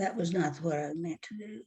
that was not what I meant to do.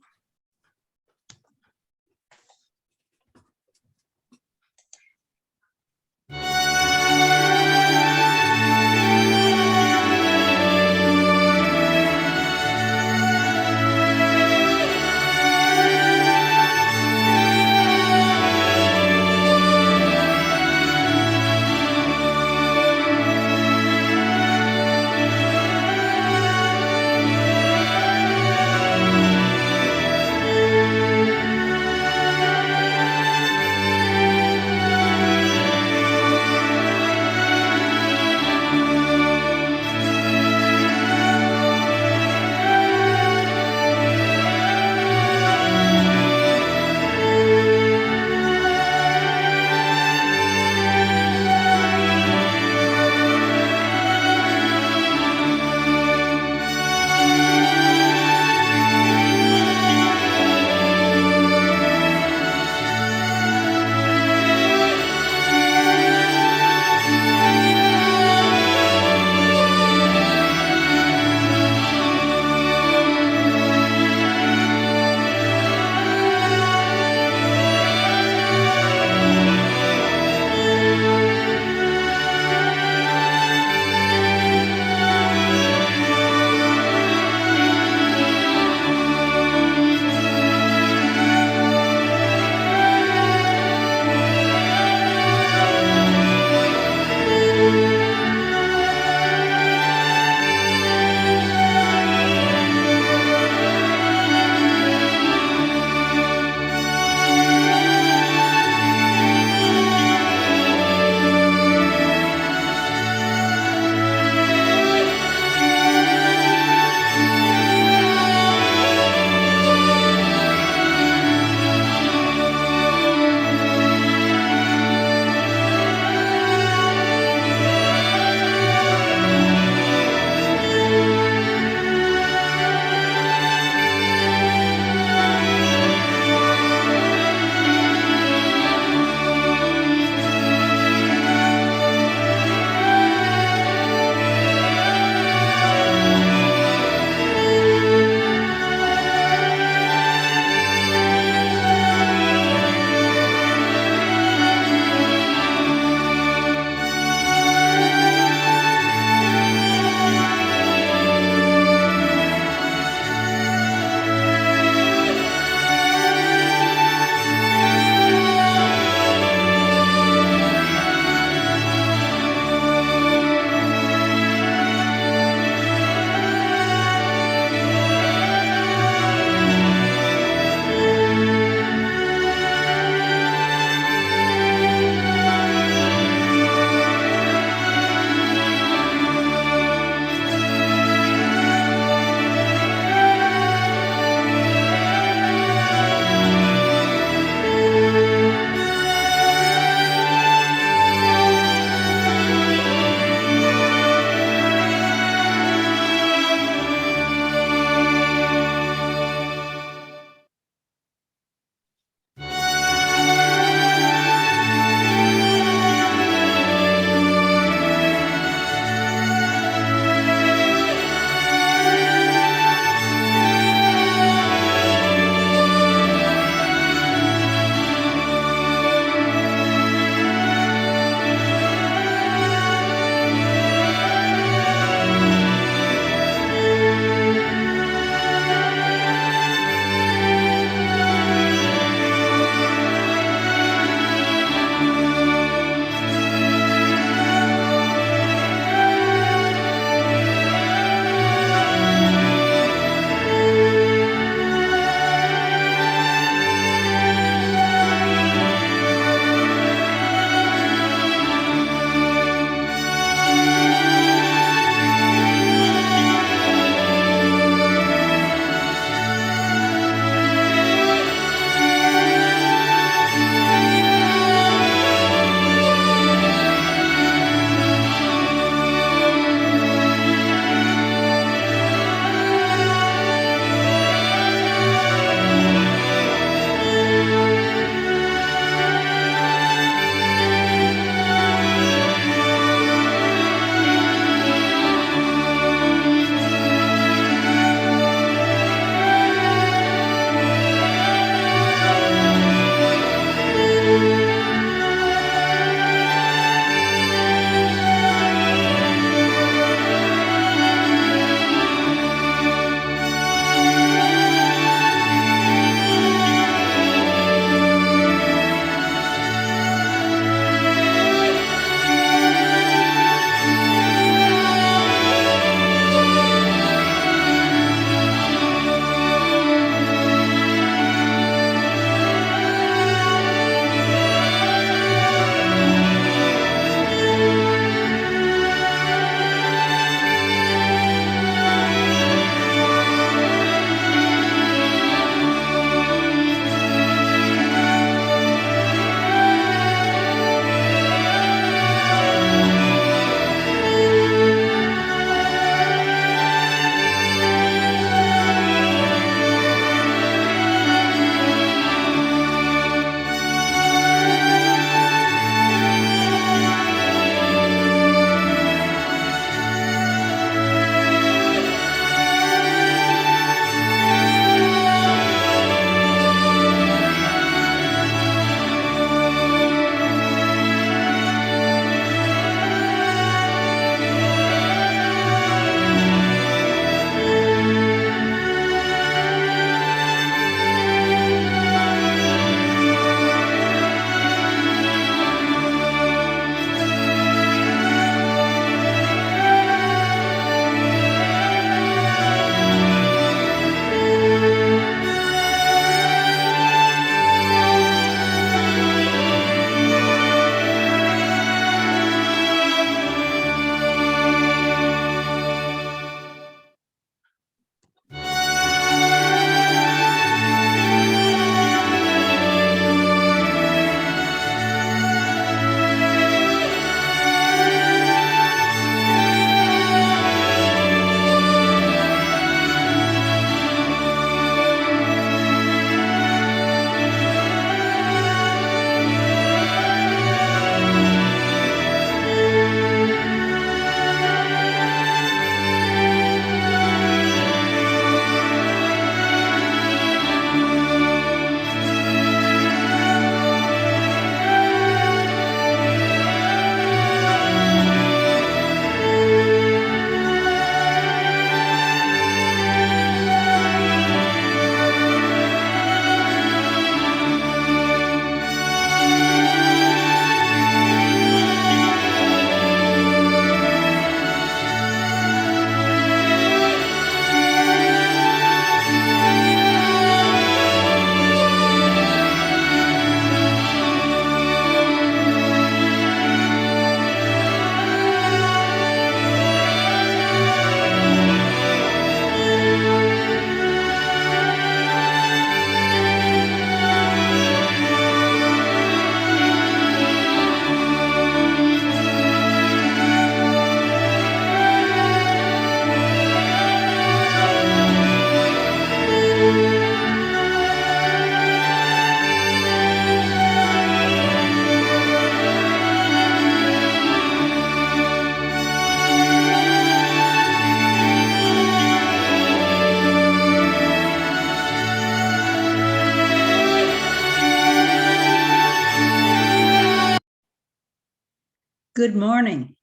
Good morning.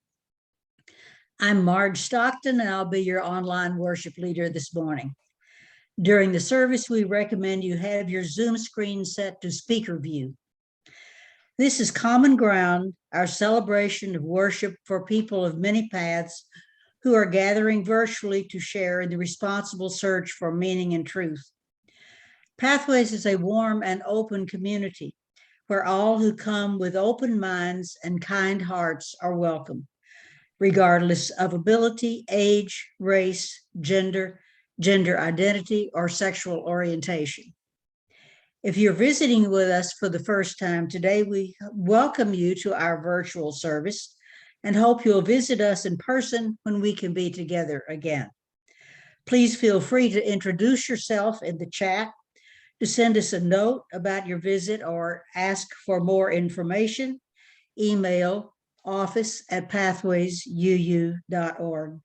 I'm Marge Stockton, and I'll be your online worship leader this morning. During the service, we recommend you have your Zoom screen set to speaker view. This is Common Ground, our celebration of worship for people of many paths who are gathering virtually to share in the responsible search for meaning and truth. Pathways is a warm and open community where all who come with open minds and kind hearts are welcome, regardless of ability, age, race, gender identity, or sexual orientation. If you're visiting with us for the first time today, we welcome you to our virtual service and hope you'll visit us in person when we can be together again. Please feel free to introduce yourself in the chat, to send us a note about your visit, or ask for more information. Email office@pathwaysuu.org.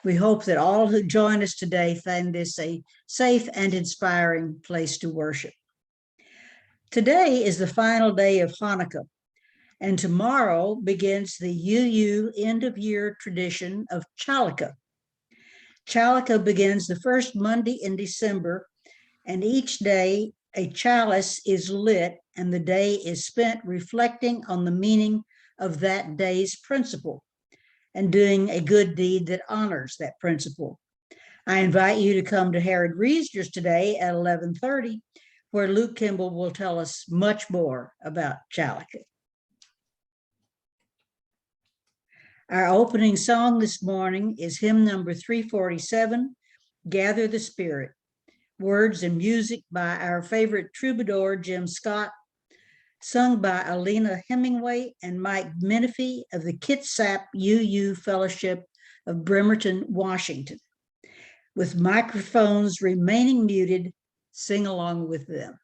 We hope that all who join us today find this a safe and inspiring place to worship. Today is the final day of Hanukkah, and tomorrow begins the UU end-of-year tradition of Chalaka. Chalaka begins the first Monday in December, and each day a chalice is lit, and the day is spent reflecting on the meaning of that day's principle and doing a good deed that honors that principle. I invite you to come to Herod Reesner's today at 11:30, where Luke Kimball will tell us much more about Chalaka. Our opening song this morning is hymn number 347, Gather the Spirit. Words and music by our favorite troubadour, Jim Scott, sung by Alina Hemingway and Mike Menifee of the Kitsap UU Fellowship of Bremerton, Washington. With microphones remaining muted, sing along with them.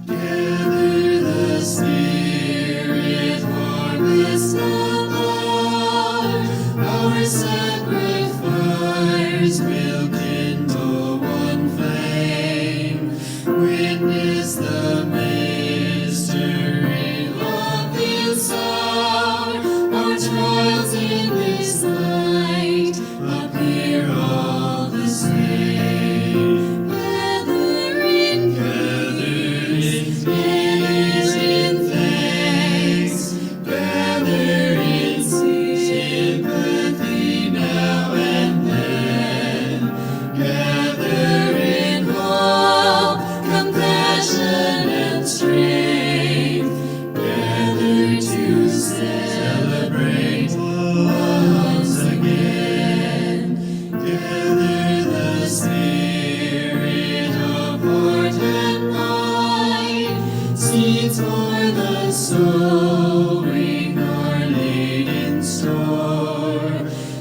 Gather the Spirit, harvest apart, our separate fires will kindle one flame. Witness the mystery of this hour, our trials in this light appear all the same. Gathering thanks, gather in sympathy now and then, gather in hope, compassion and strength, gather to celebrate once again. Gather the Spirit of heart and mind, seeds for the sowing are laid in store,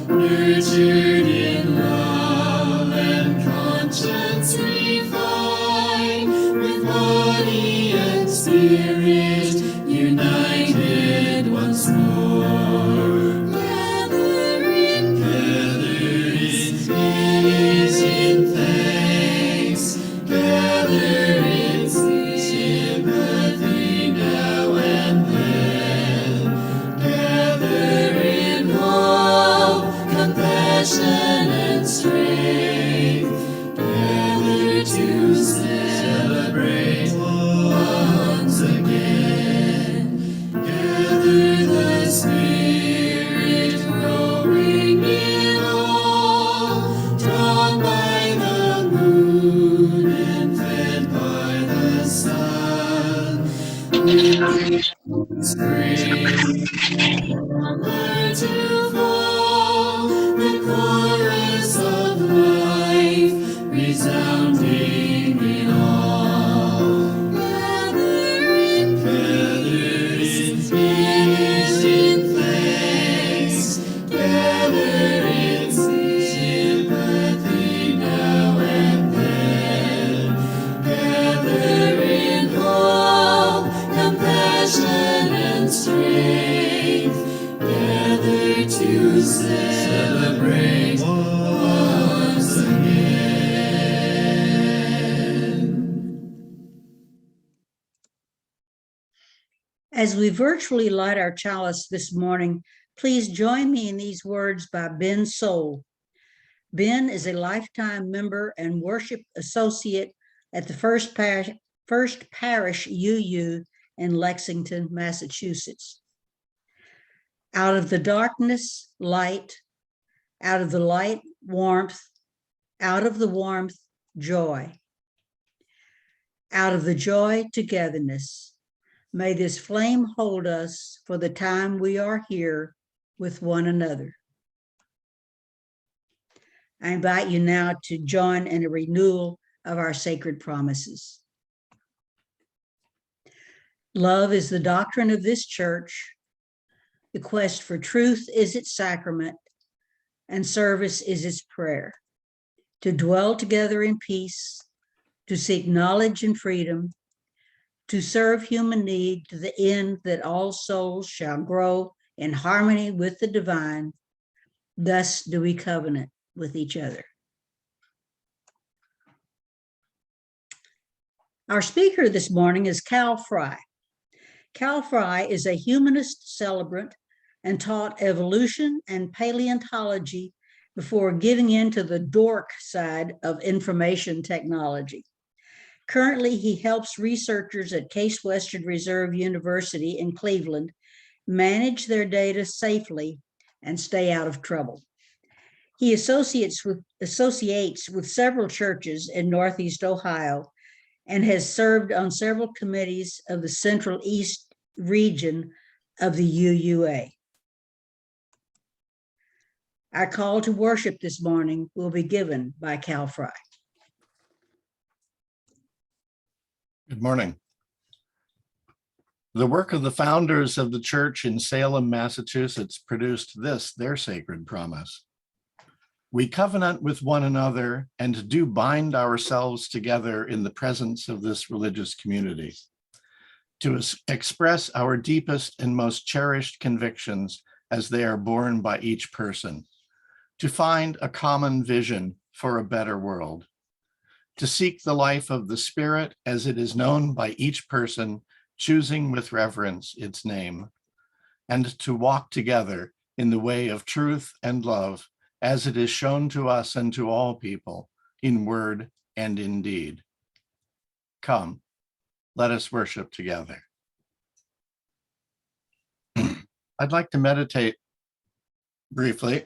nurtured in love and conscience refined, with body and spirit united once more. Gathering is in thanks, gather in sympathy now and then, gather in hope, compassion and strength, gather to celebrate once again. Gather the Spirit, growing in all, drawn by the moon and fed by the sun. Spring, summer to fall, the chorus of life resounding in all. Gathering is in thanks, gather in sympathy now and then, gather in hope, compassion and strength, gather to celebrate once again. As we virtually light our chalice this morning, please join me in these words by Ben Soul. Ben is a lifetime member and worship associate at the First Parish UU in Lexington, Massachusetts. Out of the darkness, light, out of the light, warmth, out of the warmth, joy, out of the joy, togetherness. May this flame hold us for the time we are here with one another. I invite you now to join in a renewal of our sacred promises. Love is the doctrine of this church. The quest for truth is its sacrament, and service is its prayer. To dwell together in peace, to seek knowledge and freedom, to serve human need to the end that all souls shall grow in harmony with the divine. Thus do we covenant with each other. Our speaker this morning is Cal Frye. Cal Frye is a humanist celebrant and taught evolution and paleontology before giving in to the dork side of information technology. Currently, he helps researchers at Case Western Reserve University in Cleveland manage their data safely and stay out of trouble. He associates with several churches in Northeast Ohio and has served on several committees of the Central East region of the UUA. Our call to worship this morning will be given by Cal Frye. Good morning. The work of the founders of the church in Salem, Massachusetts produced this, their sacred promise. We covenant with one another and do bind ourselves together in the presence of this religious community to express our deepest and most cherished convictions as they are borne by each person, to find a common vision for a better world, to seek the life of the Spirit as it is known by each person, choosing with reverence its name, and to walk together in the way of truth and love as it is shown to us and to all people in word and in deed. Come, let us worship together. I'd like to meditate briefly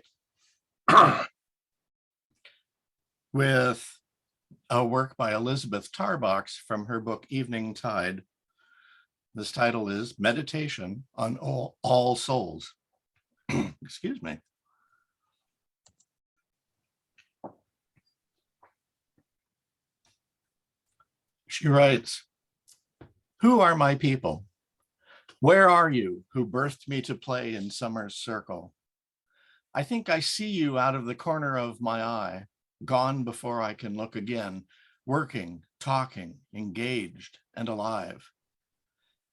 with a work by Elizabeth Tarbox from her book Evening Tide. This title is Meditation on All Souls. Excuse me. She writes, "Who are my people? Where are you who birthed me to play in summer's circle? I think I see you out of the corner of my eye, gone before I can look again, working, talking, engaged, and alive.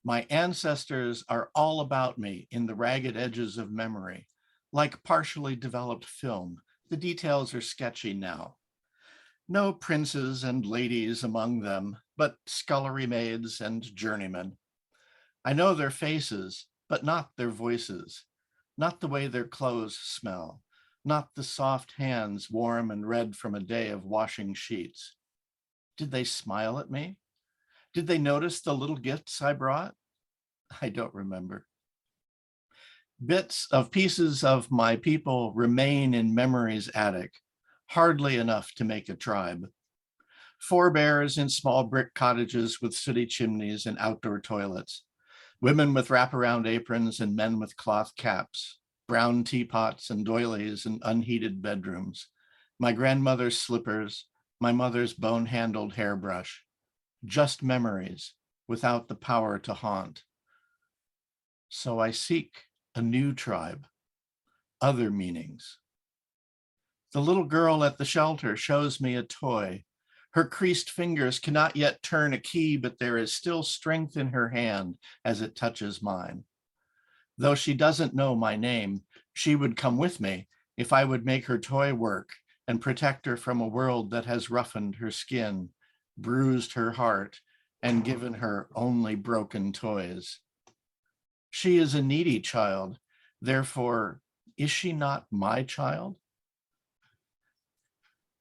My ancestors are all about me in the ragged edges of memory, like partially developed film. The details are sketchy now. No princes and ladies among them, but scullery maids and journeymen. I know their faces, but not their voices, not the way their clothes smell, not the soft hands warm and red from a day of washing sheets. Did they smile at me? Did they notice the little gifts I brought? I don't remember. Bits of pieces of my people remain in memory's attic, hardly enough to make a tribe. Forebears in small brick cottages with sooty chimneys and outdoor toilets, women with wraparound aprons and men with cloth caps, brown teapots and doilies in unheated bedrooms, my grandmother's slippers, my mother's bone-handled hairbrush, just memories without the power to haunt. So I seek a new tribe, other meanings. The little girl at the shelter shows me a toy. Her creased fingers cannot yet turn a key, but there is still strength in her hand as it touches mine. Though she doesn't know my name, she would come with me if I would make her toy work and protect her from a world that has roughened her skin, bruised her heart, and given her only broken toys. She is a needy child. Therefore, is she not my child?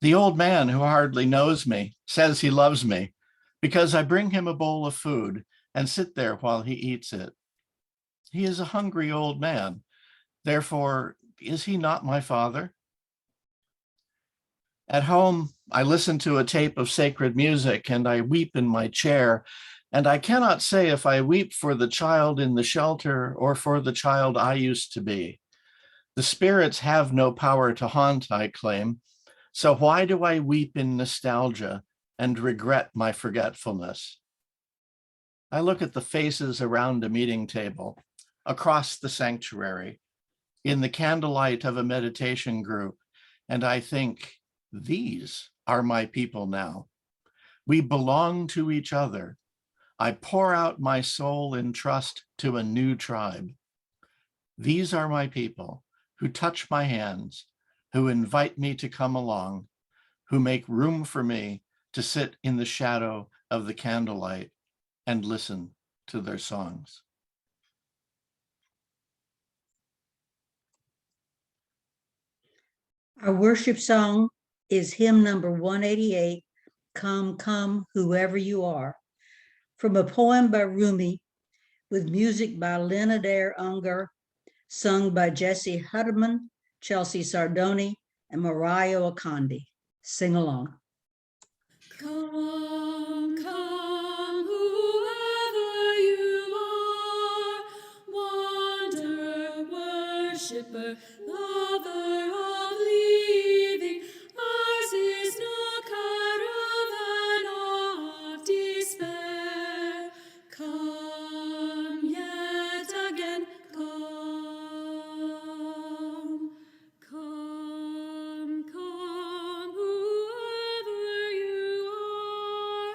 The old man who hardly knows me says he loves me because I bring him a bowl of food and sit there while he eats it. He is a hungry old man. Therefore, is he not my father? At home, I listen to a tape of sacred music and I weep in my chair. And I cannot say if I weep for the child in the shelter or for the child I used to be. The spirits have no power to haunt, I claim. So why do I weep in nostalgia and regret my forgetfulness? I look at the faces around a meeting table, across the sanctuary, in the candlelight of a meditation group, and I think, these are my people now. We belong to each other. I pour out my soul in trust to a new tribe. These are my people who touch my hands, who invite me to come along, who make room for me to sit in the shadow of the candlelight and listen to their songs. Our worship song is hymn number 188, Come, Come, Whoever You Are, from a poem by Rumi with music by Leonard Unger, sung by Jesse Hudman, Chelsea Sardoni, and Mariah Akandi. Sing along. Come, come, whoever you are, wanderer, worshipper, lover of living, ours is no caravan of despair. Come yet again, come, come, come, whoever you are,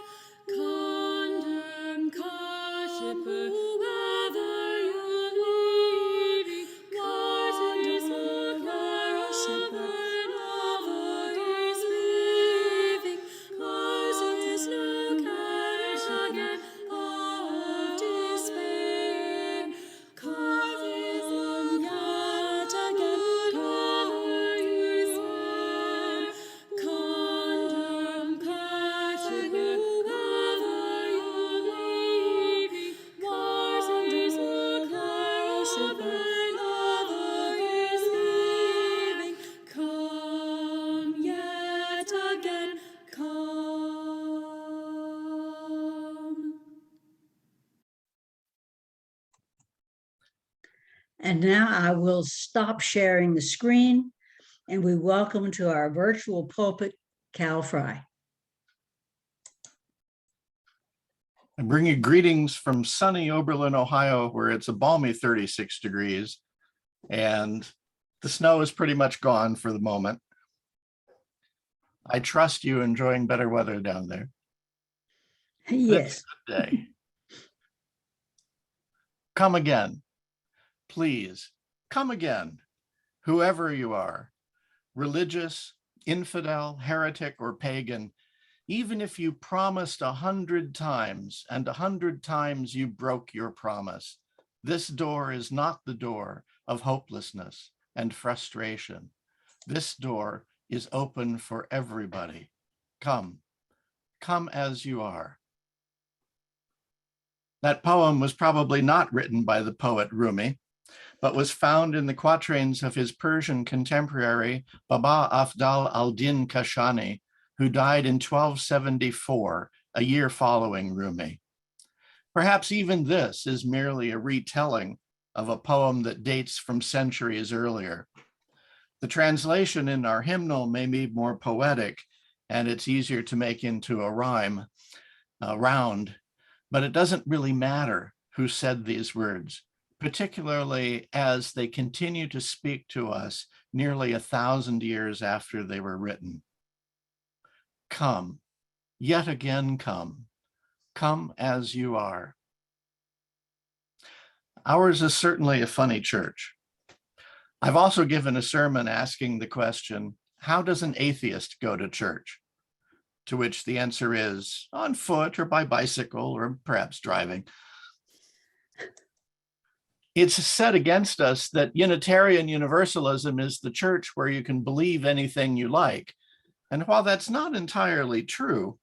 condemned worshipper, lover of living, God is worshipper, lover is living, God is no caravan of despair. Come yet again, whoever you are, condemned worshipper, lover of living, God is worshipper, lover is living. Come yet again, come. And now I will stop sharing the screen and we welcome to our virtual pulpit, Cal Frye. I bring you greetings from sunny Oberlin, Ohio, where it's a balmy 36 degrees and the snow is pretty much gone for the moment. I trust you enjoying better weather down there. Yes. It's a good day. Come again. Please, come again. Whoever you are, religious, infidel, heretic, or pagan, even if you promised 100 times and 100 times you broke your promise, this door is not the door of hopelessness and frustration. This door is open for everybody. Come, come as you are. That poem was probably not written by the poet Rumi, but was found in the quatrains of his Persian contemporary, Baba Afdal al-Din Kashani, who died in 1274, a year following Rumi. Perhaps even this is merely a retelling of a poem that dates from centuries earlier. The translation in our hymnal may be more poetic, and it's easier to make into a rhyme, round, but it doesn't really matter who said these words, particularly as they continue to speak to us nearly 1,000 years after they were written. Come, yet again come as you are. Ours is certainly a funny church. I've also given a sermon asking the question, how does an atheist go to church? To which the answer is on foot or by bicycle or perhaps driving. It's set against us that Unitarian Universalism is the church where you can believe anything you like. And while that's not entirely true,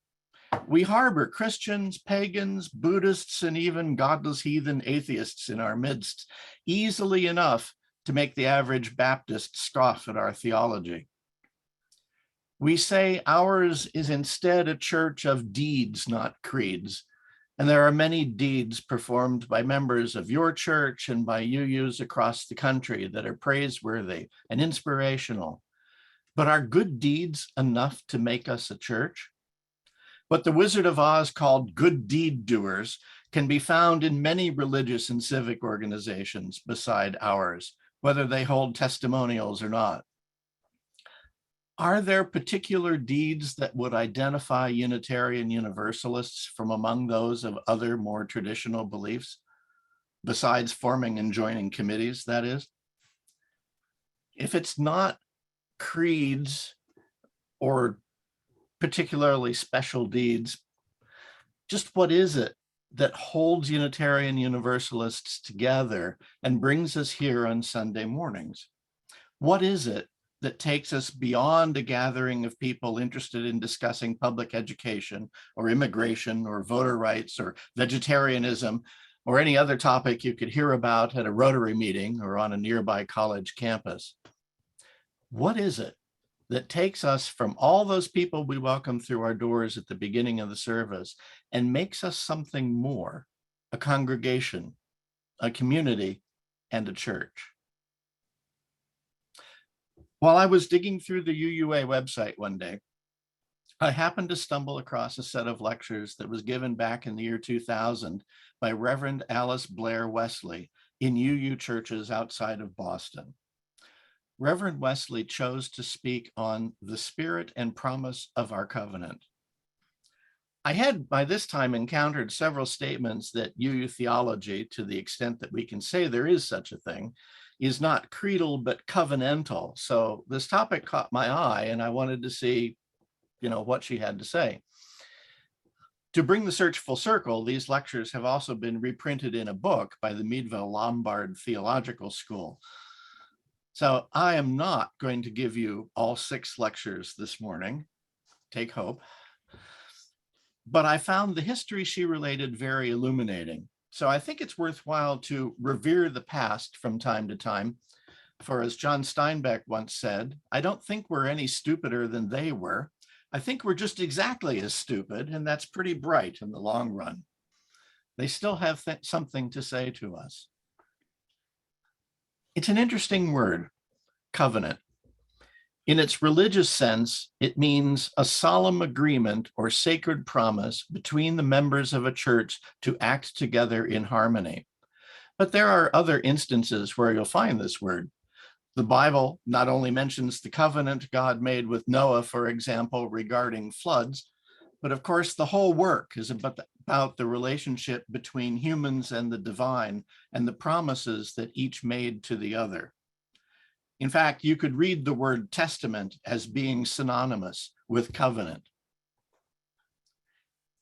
we harbor Christians, pagans, Buddhists, and even godless heathen atheists in our midst, easily enough to make the average Baptist scoff at our theology. We say ours is instead a church of deeds, not creeds. And there are many deeds performed by members of your church and by UUs across the country that are praiseworthy and inspirational. But are good deeds enough to make us a church? What the Wizard of Oz called good deed doers can be found in many religious and civic organizations beside ours, whether they hold testimonials or not. Are there particular deeds that would identify Unitarian Universalists from among those of other more traditional beliefs, besides forming and joining committees, that is? If it's not creeds or particularly special deeds, just what is it that holds Unitarian Universalists together and brings us here on Sunday mornings? What is it that takes us beyond a gathering of people interested in discussing public education or immigration or voter rights or vegetarianism or any other topic you could hear about at a Rotary meeting or on a nearby college campus? What is it that takes us from all those people we welcome through our doors at the beginning of the service and makes us something more, a congregation, a community, and a church? While I was digging through the UUA website one day, I happened to stumble across a set of lectures that was given back in the year 2000 by Reverend Alice Blair Wesley in UU churches outside of Boston. Reverend Wesley chose to speak on the spirit and promise of our covenant. I had by this time encountered several statements that UU theology, to the extent that we can say there is such a thing, is not creedal, but covenantal. So this topic caught my eye and I wanted to see, what she had to say. To bring the search full circle, these lectures have also been reprinted in a book by the Meadville Lombard Theological School. So I am not going to give you all 6 lectures this morning, take hope, but I found the history she related very illuminating. So I think it's worthwhile to revere the past from time to time. For as John Steinbeck once said, I don't think we're any stupider than they were. I think we're just exactly as stupid, and that's pretty bright in the long run. They still have something to say to us. It's an interesting word, covenant. In its religious sense, it means a solemn agreement or sacred promise between the members of a church to act together in harmony. But there are other instances where you'll find this word. The Bible not only mentions the covenant God made with Noah, for example, regarding floods, but of course the whole work is about the relationship between humans and the divine and the promises that each made to the other. In fact, you could read the word testament as being synonymous with covenant.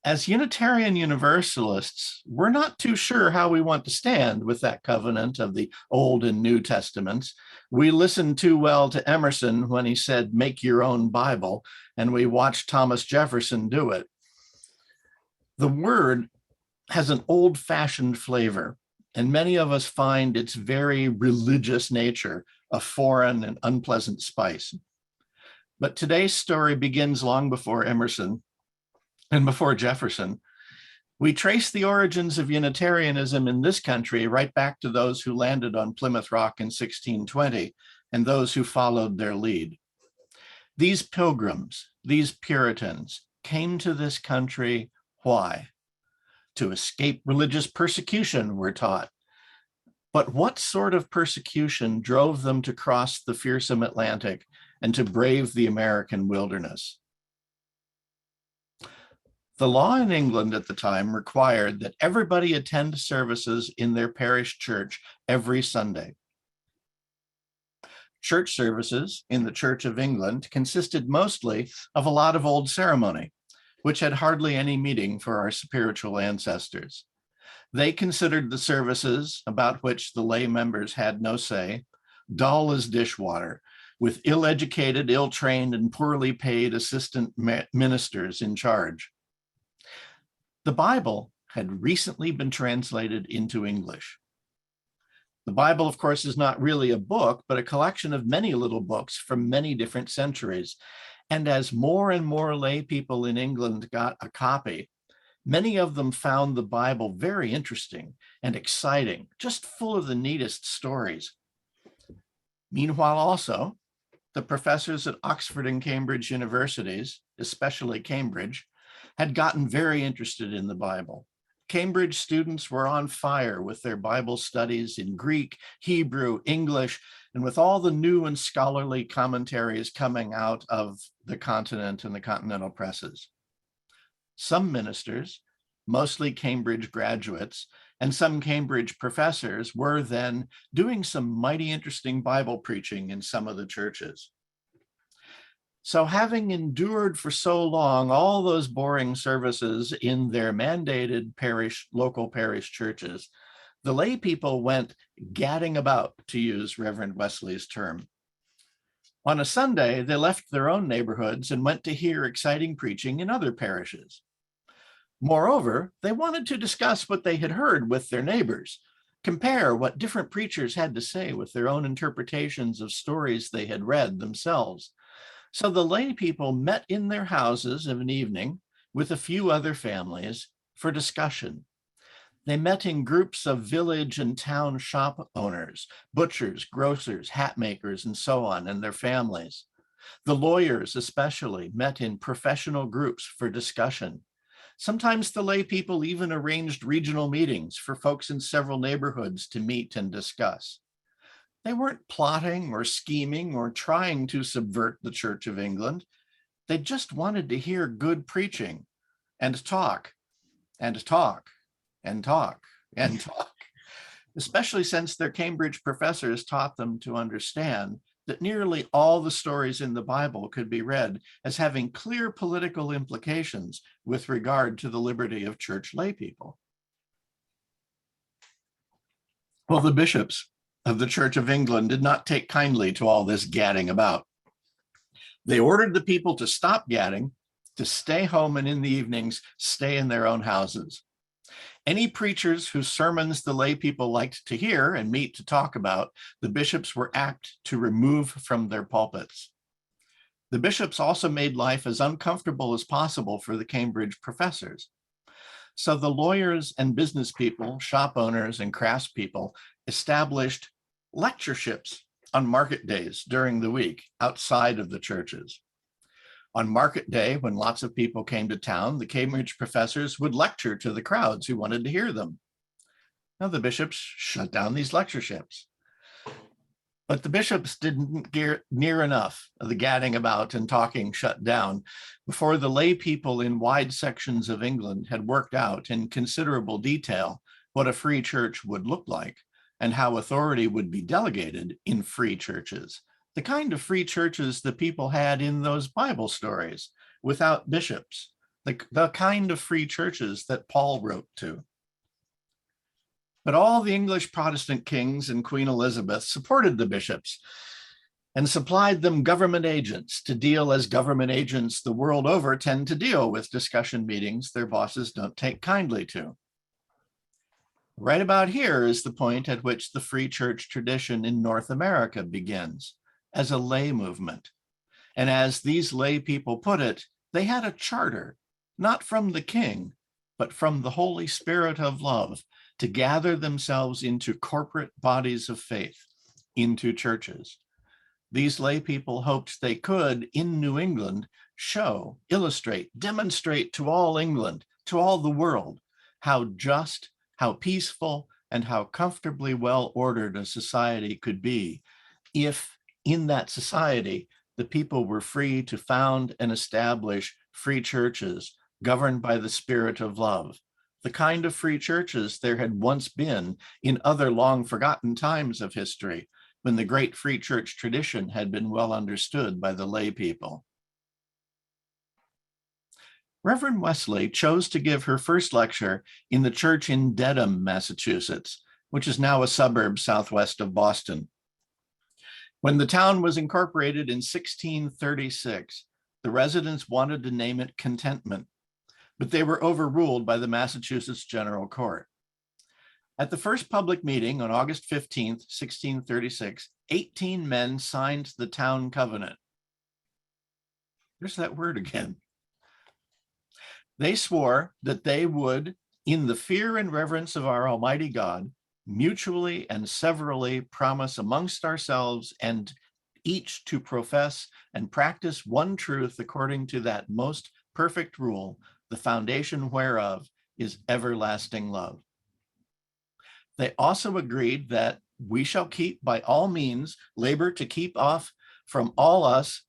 As Unitarian Universalists, we're not too sure how we want to stand with that covenant of the Old and New Testaments. We listened too well to Emerson when he said, make your own Bible, and we watched Thomas Jefferson do it. The word has an old-fashioned flavor, and many of us find its very religious nature a foreign and unpleasant spice. But today's story begins long before Emerson and before Jefferson. We trace the origins of Unitarianism in this country right back to those who landed on Plymouth Rock in 1620 and those who followed their lead. These pilgrims, these Puritans, came to this country. Why? To escape religious persecution, we're taught. But what sort of persecution drove them to cross the fearsome Atlantic and to brave the American wilderness? The law in England at the time required that everybody attend services in their parish church every Sunday. Church services in the Church of England consisted mostly of a lot of old ceremony, which had hardly any meaning for our spiritual ancestors. They considered the services, about which the lay members had no say, dull as dishwater, with ill-educated, ill-trained, and poorly paid assistant ministers in charge. The Bible had recently been translated into English. The Bible, of course, is not really a book, but a collection of many little books from many different centuries. And as more and more lay people in England got a copy, many of them found the Bible very interesting and exciting, just full of the neatest stories. Meanwhile, also, the professors at Oxford and Cambridge universities, especially Cambridge, had gotten very interested in the Bible. Cambridge students were on fire with their Bible studies in Greek, Hebrew, English, and with all the new and scholarly commentaries coming out of the continent and the continental presses. Some ministers, mostly Cambridge graduates, and some Cambridge professors were then doing some mighty interesting Bible preaching in some of the churches. So having endured for so long all those boring services in their mandated local parish churches, the lay people went gadding about, to use Reverend Wesley's term. On a Sunday, they left their own neighborhoods and went to hear exciting preaching in other parishes. Moreover, they wanted to discuss what they had heard with their neighbors, compare what different preachers had to say with their own interpretations of stories they had read themselves. So the lay people met in their houses of an evening with a few other families for discussion. They met in groups of village and town shop owners, butchers, grocers, hat makers, and so on, and their families. The lawyers especially met in professional groups for discussion. Sometimes the lay people even arranged regional meetings for folks in several neighborhoods to meet and discuss. They weren't plotting or scheming or trying to subvert the Church of England. They just wanted to hear good preaching and talk and talk and talk and talk, especially since their Cambridge professors taught them to understand that nearly all the stories in the Bible could be read as having clear political implications with regard to the liberty of church lay people. Well, the bishops of the Church of England did not take kindly to all this gadding about. They ordered the people to stop gadding, to stay home, and in the evenings, stay in their own houses. Any preachers whose sermons the lay people liked to hear and meet to talk about, the bishops were apt to remove from their pulpits. The bishops also made life as uncomfortable as possible for the Cambridge professors. So the lawyers and business people, shop owners and craftspeople established lectureships on market days during the week outside of the churches. On market day, when lots of people came to town, the Cambridge professors would lecture to the crowds who wanted to hear them. Now the bishops shut down these lectureships. But the bishops didn't get near enough of the gadding about and talking shut down before the lay people in wide sections of England had worked out in considerable detail what a free church would look like and how authority would be delegated in free churches, the kind of free churches the people had in those Bible stories without bishops, the kind of free churches that Paul wrote to. But all the English Protestant kings and Queen Elizabeth supported the bishops and supplied them government agents to deal as government agents the world over tend to deal with discussion meetings their bosses don't take kindly to. Right about here is the point at which the free church tradition in North America begins, as a lay movement. And as these lay people put it, they had a charter, not from the king, but from the Holy Spirit of love, to gather themselves into corporate bodies of faith, into churches. These lay people hoped they could, in New England, show, illustrate, demonstrate to all England, to all the world, how just, how peaceful, and how comfortably well ordered a society could be if, in that society, the people were free to found and establish free churches governed by the Spirit of love, the kind of free churches there had once been in other long forgotten times of history, when the great free church tradition had been well understood by the lay people. Reverend Wesley chose to give her first lecture in the church in Dedham, Massachusetts, which is now a suburb southwest of Boston. When the town was incorporated in 1636, the residents wanted to name it Contentment, but they were overruled by the Massachusetts General Court. At the first public meeting on August 15th, 1636, 18 men signed the town covenant. There's that word again. They swore that they would, in the fear and reverence of our Almighty God, mutually and severally promise amongst ourselves and each to profess and practice one truth according to that most perfect rule, the foundation whereof is everlasting love. They also agreed that we shall keep by all means labor to keep off from all us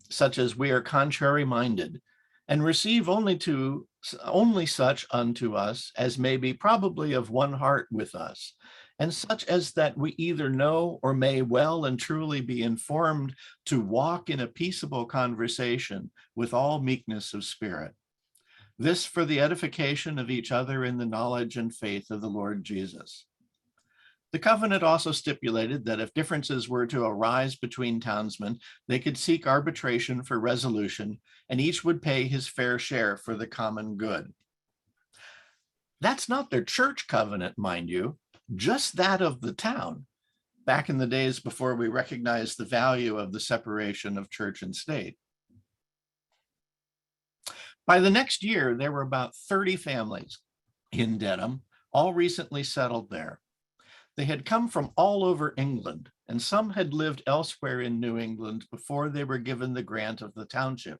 such as we are contrary minded, and receive only such unto us as may be probably of one heart with us, and such as that we either know or may well and truly be informed to walk in a peaceable conversation with all meekness of spirit. This for the edification of each other in the knowledge and faith of the Lord Jesus. The covenant also stipulated that if differences were to arise between townsmen, they could seek arbitration for resolution, and each would pay his fair share for the common good. That's not their church covenant, mind you, just that of the town, back in the days before we recognized the value of the separation of church and state. By the next year, there were about 30 families in Dedham, all recently settled there. They had come from all over England, and some had lived elsewhere in New England before they were given the grant of the township.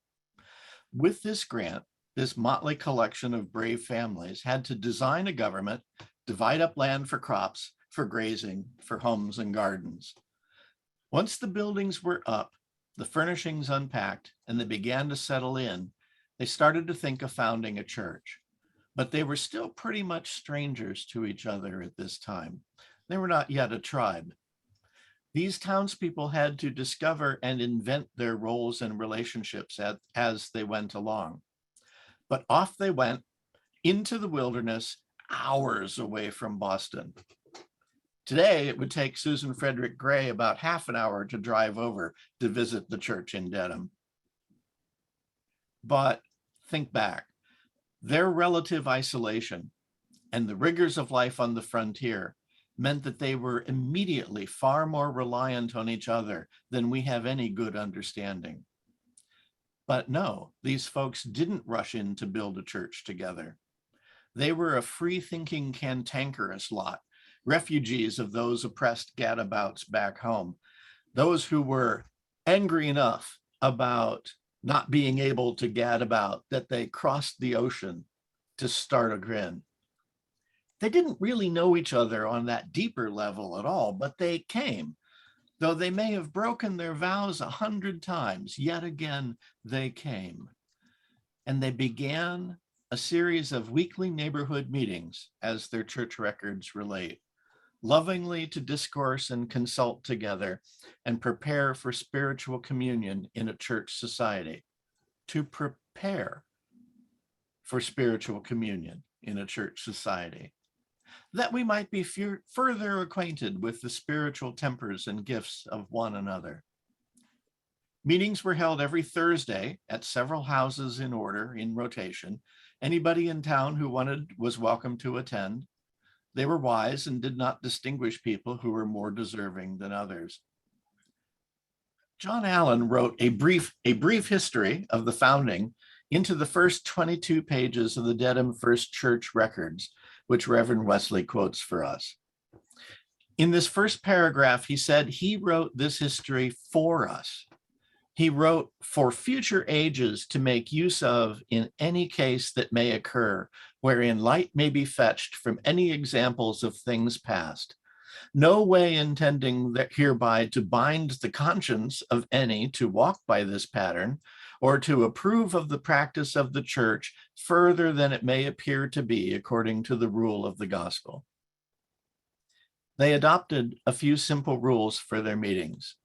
With this grant, this motley collection of brave families had to design a government, divide up land for crops, for grazing, for homes and gardens. Once the buildings were up, the furnishings unpacked, and they began to settle in, they started to think of founding a church. But they were still pretty much strangers to each other at this time. They were not yet a tribe. These townspeople had to discover and invent their roles and relationships as they went along. But off they went into the wilderness, hours away from Boston. Today, it would take Susan Frederick Gray about half an hour to drive over to visit the church in Dedham. But think back, their relative isolation and the rigors of life on the frontier meant that they were immediately far more reliant on each other than we have any good understanding. But no, these folks didn't rush in to build a church together. They were a free-thinking, cantankerous lot, refugees of those oppressed gadabouts back home, those who were angry enough about not being able to gad about that they crossed the ocean to start a grin. They didn't really know each other on that deeper level at all, but they came. Though they may have broken their vows 100 times, yet again they came. And they began a series of weekly neighborhood meetings, as their church records relate, lovingly to discourse and consult together and prepare for spiritual communion in a church society. To prepare for spiritual communion in a church society, that we might be further acquainted with the spiritual tempers and gifts of one another. Meetings were held every Thursday at several houses in order, in rotation. Anybody in town who wanted was welcome to attend. They were wise and did not distinguish people who were more deserving than others. John Allen wrote a brief history of the founding into the first 22 pages of the Dedham First Church records, which Reverend Wesley quotes for us. In this first paragraph, he said he wrote this history for us. He wrote for future ages to make use of in any case that may occur, wherein light may be fetched from any examples of things past. No way intending that hereby to bind the conscience of any to walk by this pattern, or to approve of the practice of the church further than it may appear to be according to the rule of the gospel. They adopted a few simple rules for their meetings.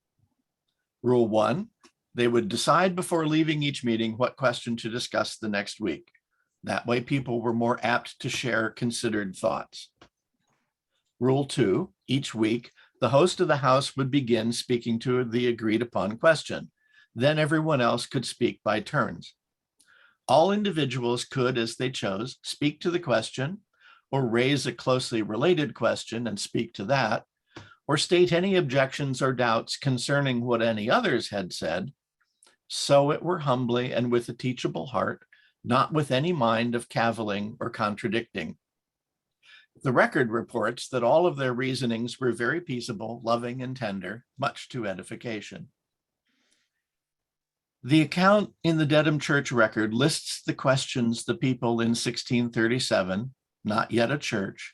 Rule 1, they would decide before leaving each meeting what question to discuss the next week. That way, people were more apt to share considered thoughts. Rule 2, each week, the host of the house would begin speaking to the agreed upon question. Then everyone else could speak by turns. All individuals could, as they chose, speak to the question, or raise a closely related question and speak to that, or state any objections or doubts concerning what any others had said. So it were humbly and with a teachable heart, not with any mind of cavilling or contradicting. The record reports that all of their reasonings were very peaceable, loving, and tender, much to edification. The account in the Dedham Church record lists the questions the people in 1637, not yet a church,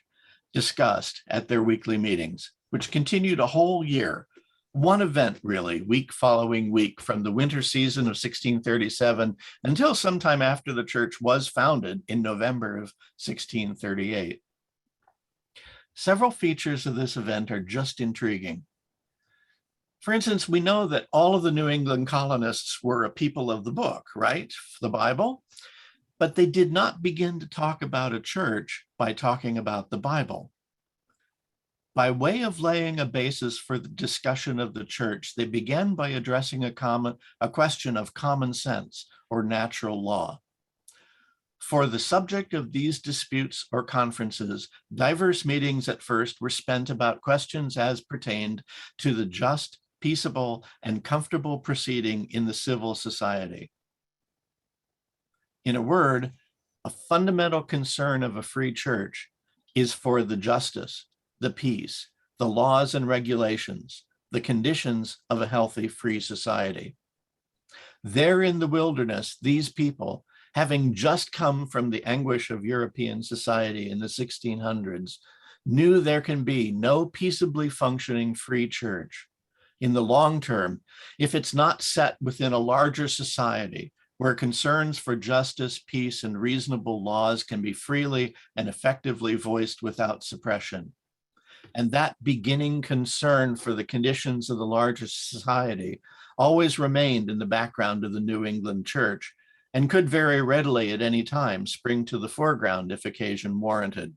discussed at their weekly meetings, which continued a whole year, one event really, week following week, from the winter season of 1637 until sometime after the church was founded in November of 1638. Several features of this event are just intriguing. For instance, we know that all of the New England colonists were a people of the book, right? The Bible. But they did not begin to talk about a church by talking about the Bible. By way of laying a basis for the discussion of the church, they began by addressing a question of common sense or natural law. For the subject of these disputes or conferences, diverse meetings at first were spent about questions as pertained to the just, peaceable, and comfortable proceeding in the civil society. In a word, a fundamental concern of a free church is for the justice, the peace, the laws and regulations, the conditions of a healthy free society. There in the wilderness, these people, having just come from the anguish of European society in the 1600s, knew there can be no peaceably functioning free church in the long term if it's not set within a larger society where concerns for justice, peace, and reasonable laws can be freely and effectively voiced without suppression. And that beginning concern for the conditions of the larger society always remained in the background of the New England church and could very readily at any time spring to the foreground if occasion warranted.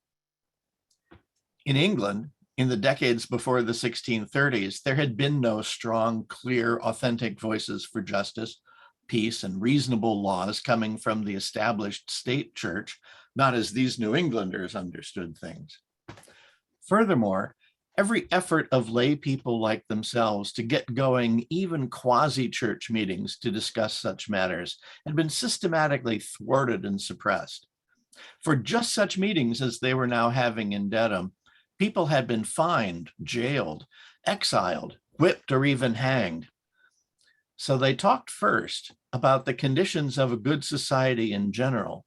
In England, in the decades before the 1630s, there had been no strong, clear, authentic voices for justice, peace, and reasonable laws coming from the established state church, not as these New Englanders understood things. Furthermore, every effort of lay people like themselves to get going even quasi-church meetings to discuss such matters had been systematically thwarted and suppressed. For just such meetings as they were now having in Dedham, people had been fined, jailed, exiled, whipped, or even hanged. So they talked first about the conditions of a good society in general.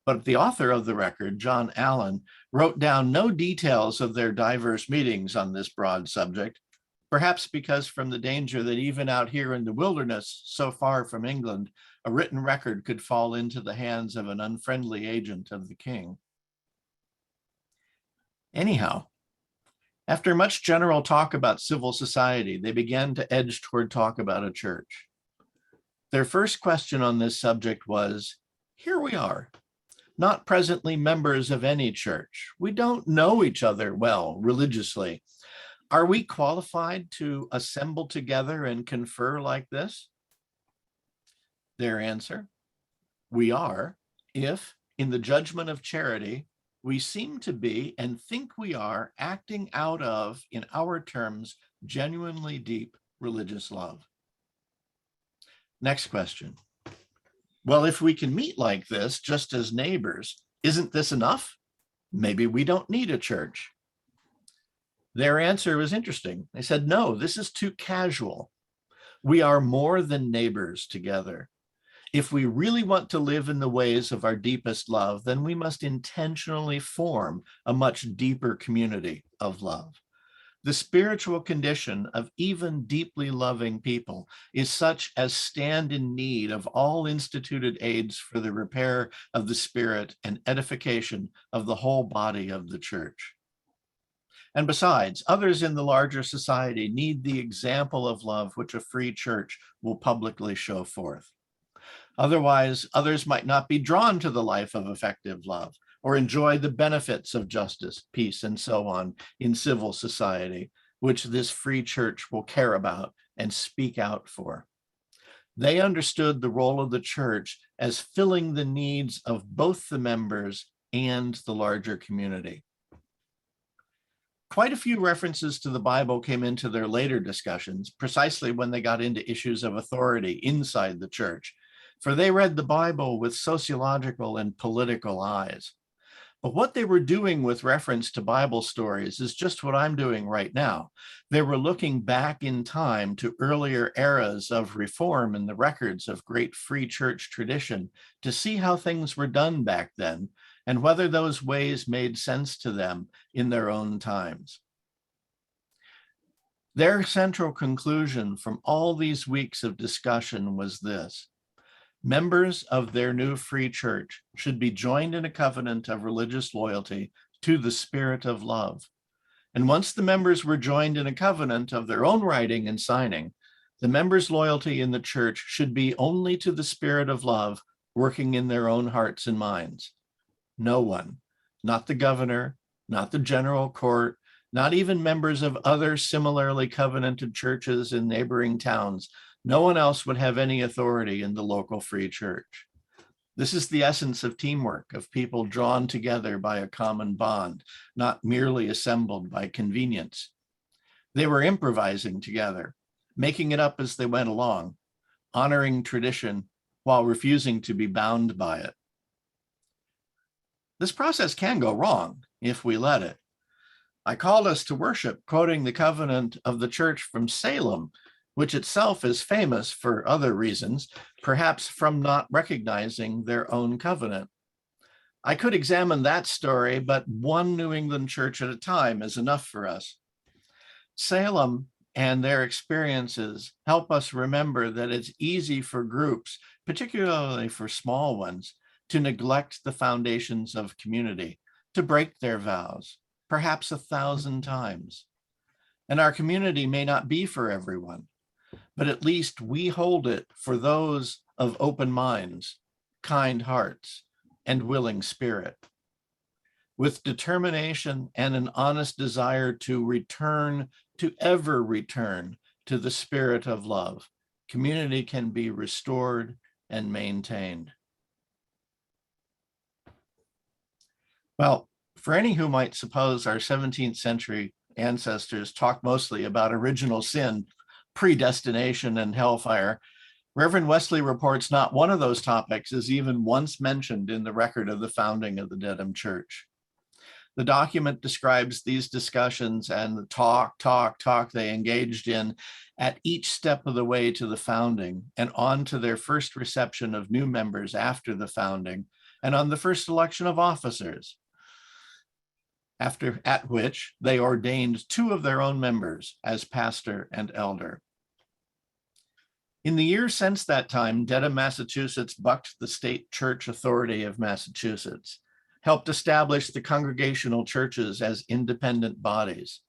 But the author of the record, John Allen, wrote down no details of their diverse meetings on this broad subject, perhaps because from the danger that even out here in the wilderness, so far from England, a written record could fall into the hands of an unfriendly agent of the king. Anyhow, after much general talk about civil society, they began to edge toward talk about a church. Their first question on this subject was, here we are, not presently members of any church. We don't know each other well religiously. Are we qualified to assemble together and confer like this? Their answer, we are, if in the judgment of charity, we seem to be and think we are acting out of, in our terms, genuinely deep religious love. Next question. Well, if we can meet like this, just as neighbors, isn't this enough? Maybe we don't need a church. Their answer was interesting. They said, no, this is too casual. We are more than neighbors together. If we really want to live in the ways of our deepest love, then we must intentionally form a much deeper community of love. The spiritual condition of even deeply loving people is such as stand in need of all instituted aids for the repair of the spirit and edification of the whole body of the church. And besides, others in the larger society need the example of love which a free church will publicly show forth. Otherwise, others might not be drawn to the life of effective love or enjoy the benefits of justice, peace, and so on in civil society, which this free church will care about and speak out for. They understood the role of the church as filling the needs of both the members and the larger community. Quite a few references to the Bible came into their later discussions, precisely when they got into issues of authority inside the church, for they read the Bible with sociological and political eyes. But what they were doing with reference to Bible stories is just what I'm doing right now. They were looking back in time to earlier eras of reform in the records of great free church tradition to see how things were done back then and whether those ways made sense to them in their own times. Their central conclusion from all these weeks of discussion was this: members of their new free church should be joined in a covenant of religious loyalty to the spirit of love. And once the members were joined in a covenant of their own writing and signing, the members' loyalty in the church should be only to the spirit of love working in their own hearts and minds. No one, not the governor, not the general court, not even members of other similarly covenanted churches in neighboring towns, no one else would have any authority in the local free church. This is the essence of teamwork, of people drawn together by a common bond, not merely assembled by convenience. They were improvising together, making it up as they went along, honoring tradition while refusing to be bound by it. This process can go wrong if we let it. I called us to worship, quoting the covenant of the church from Salem, which itself is famous for other reasons, perhaps from not recognizing their own covenant. I could examine that story, but one New England church at a time is enough for us. Salem and their experiences help us remember that it's easy for groups, particularly for small ones, to neglect the foundations of community, to break their vows, perhaps 1,000 times. And our community may not be for everyone, but at least we hold it for those of open minds, kind hearts, and willing spirit. With determination and an honest desire to ever return to the spirit of love, community can be restored and maintained. Well, for any who might suppose our 17th century ancestors talked mostly about original sin, predestination, and hellfire, Reverend Wesley reports not one of those topics is even once mentioned in the record of the founding of the Dedham Church. The document describes these discussions and the talk they engaged in at each step of the way to the founding and on to their first reception of new members after the founding and on the first election of officers, at which they ordained 2 of their own members as pastor and elder. In the years since that time, Dedham, Massachusetts bucked the state church authority of Massachusetts, helped establish the congregational churches as independent bodies,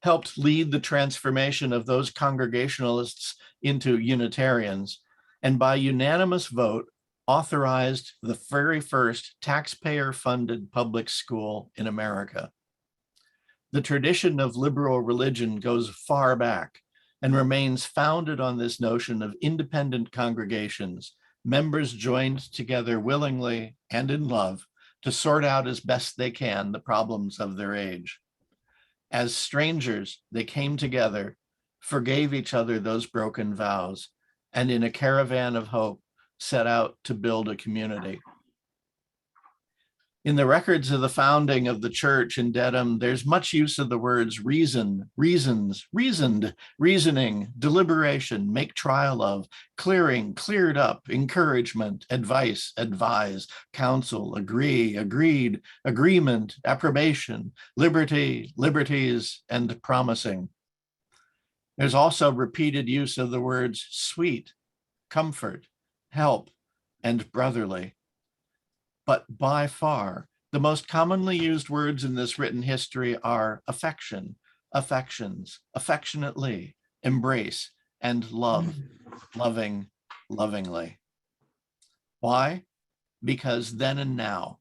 helped lead the transformation of those Congregationalists into Unitarians, and by unanimous vote, authorized the very first taxpayer-funded public school in America. The tradition of liberal religion goes far back and remains founded on this notion of independent congregations, members joined together willingly and in love to sort out as best they can the problems of their age. As strangers, they came together, forgave each other those broken vows, and in a caravan of hope, set out to build a community. In the records of the founding of the church in Dedham, there's much use of the words reason, reasons, reasoned, reasoning, deliberation, make trial of, clearing, cleared up, encouragement, advice, advise, counsel, agree, agreed, agreement, approbation, liberty, liberties, and promising. There's also repeated use of the words sweet, comfort, help, and brotherly. But by far, the most commonly used words in this written history are affection, affections, affectionately, embrace, and love, loving, lovingly. Why? Because then and now,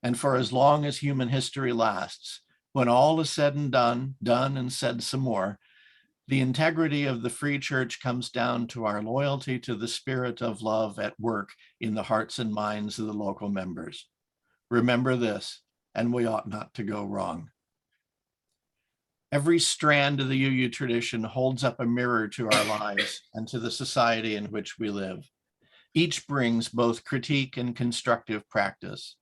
and for as long as human history lasts, when all is said and done and said some more, the integrity of the Free Church comes down to our loyalty to the spirit of love at work in the hearts and minds of the local members. Remember this, and we ought not to go wrong. Every strand of the UU tradition holds up a mirror to our lives and to the society in which we live. Each brings both critique and constructive practice.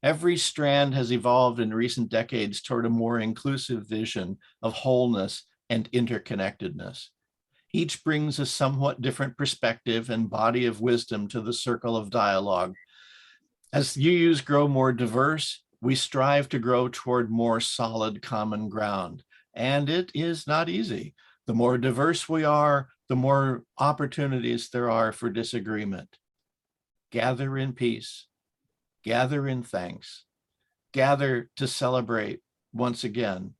Every strand has evolved in recent decades toward a more inclusive vision of wholeness and interconnectedness. Each brings a somewhat different perspective and body of wisdom to the circle of dialogue. As UUs grow more diverse, we strive to grow toward more solid common ground. And it is not easy. The more diverse we are, the more opportunities there are for disagreement. Gather in peace, gather in thanks, gather to celebrate once again.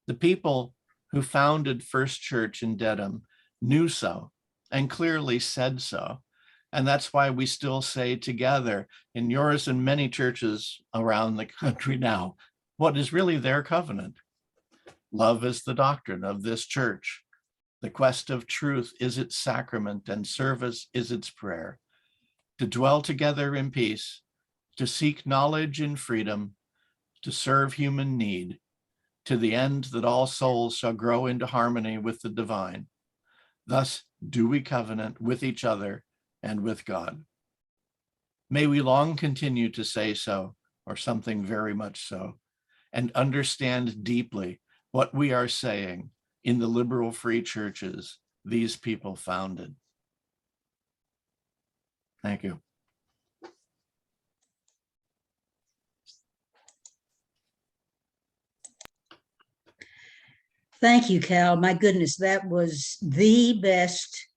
The people who founded First Church in Dedham knew so and clearly said so. And that's why we still say together in yours and many churches around the country now, what is really their covenant? Love is the doctrine of this church. The quest of truth is its sacrament and service is its prayer. To dwell together in peace, to seek knowledge in freedom, to serve human need, to the end that all souls shall grow into harmony with the divine. Thus do we covenant with each other and with God. May we long continue to say so, or something very much so, and understand deeply what we are saying in the liberal free churches these people founded. Thank you. Thank you, Cal. My goodness, that was the best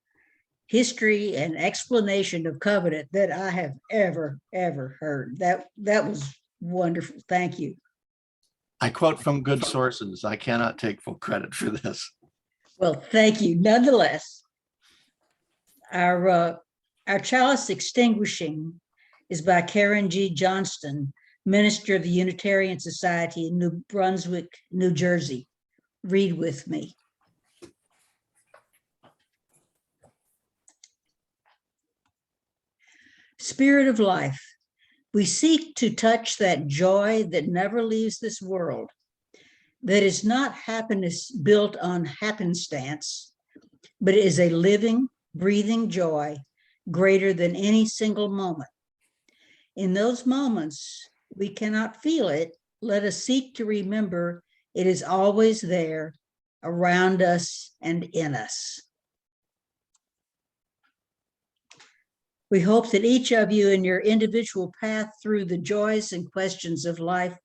history and explanation of covenant that I have ever heard. That was wonderful. Thank you. I quote from good sources. I cannot take full credit for this. Well, thank you. Nonetheless, our chalice extinguishing is by Karen G. Johnston, minister of the Unitarian Society in New Brunswick, New Jersey. Read with me. Spirit of life, we seek to touch that joy that never leaves this world, that is not happiness built on happenstance, but is a living, breathing joy greater than any single moment. In those moments, we cannot feel it. Let us seek to remember it is always there, around us and in us. We hope that each of you in your individual path through the joys and questions of life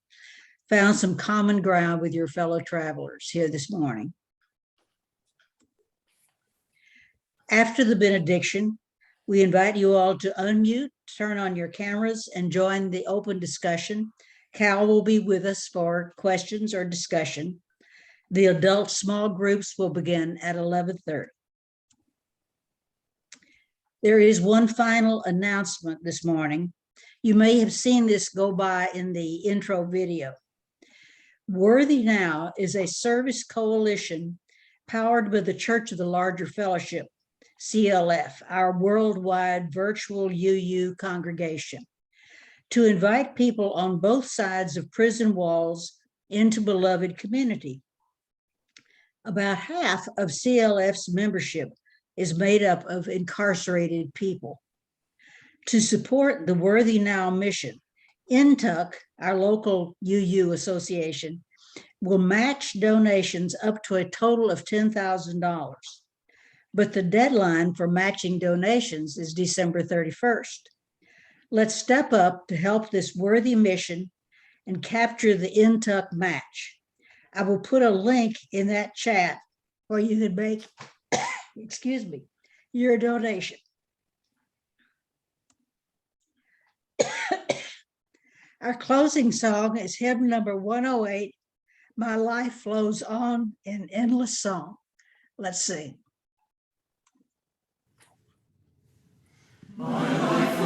found some common ground with your fellow travelers here this morning. After the benediction, we invite you all to unmute, turn on your cameras, and join the open discussion. Cal will be with us for questions or discussion. The adult small groups will begin at 11:30. There is one final announcement this morning. You may have seen this go by in the intro video. Worthy Now is a service coalition powered by the Church of the Larger Fellowship, CLF, our worldwide virtual UU congregation, to invite people on both sides of prison walls into beloved community. About half of CLF's membership is made up of incarcerated people. To support the Worthy Now mission, INTUC, our local UU association, will match donations up to a total of $10,000. But the deadline for matching donations is December 31st. Let's step up to help this worthy mission and capture the INTUC match. I will put a link in that chat where you can make, excuse me, your donation. Our closing song is hymn number 108, My Life Flows On in Endless Song. Let's sing. My life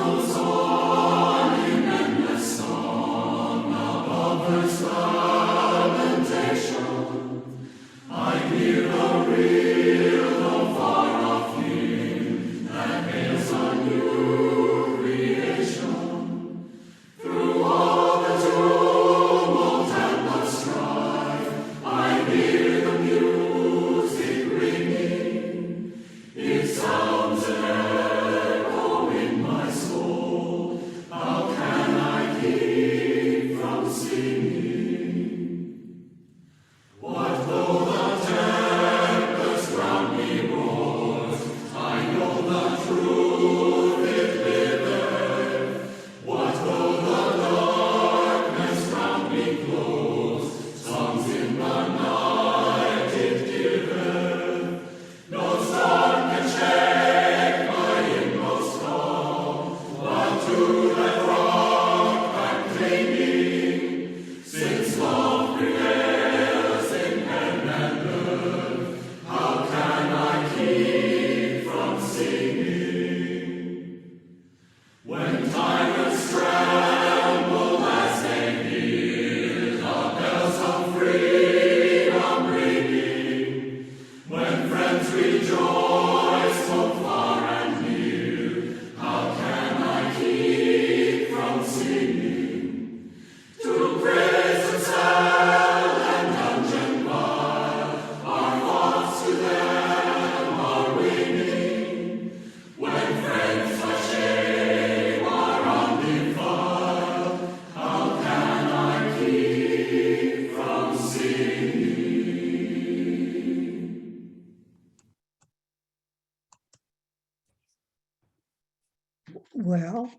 Well,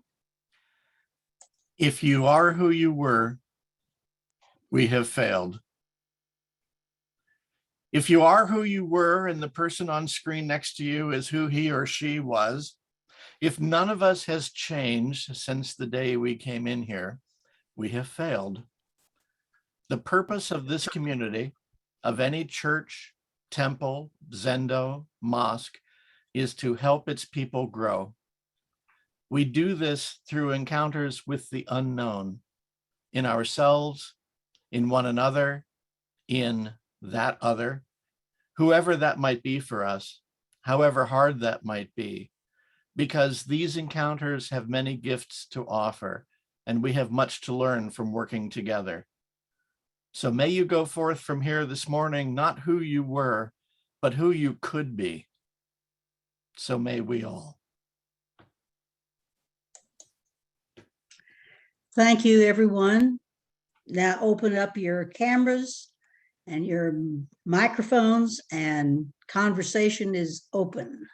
If you are who you were, we have failed. If you are who you were and the person on screen next to you is who he or she was, if none of us has changed since the day we came in here, we have failed. The purpose of this community, of any church, temple, zendo, mosque, is to help its people grow. We do this through encounters with the unknown, in ourselves, in one another, in that other, whoever that might be for us, however hard that might be, because these encounters have many gifts to offer, and we have much to learn from working together. So may you go forth from here this morning, not who you were, but who you could be. So may we all. thank you, everyone. Now open up your cameras and your microphones, and conversation is open.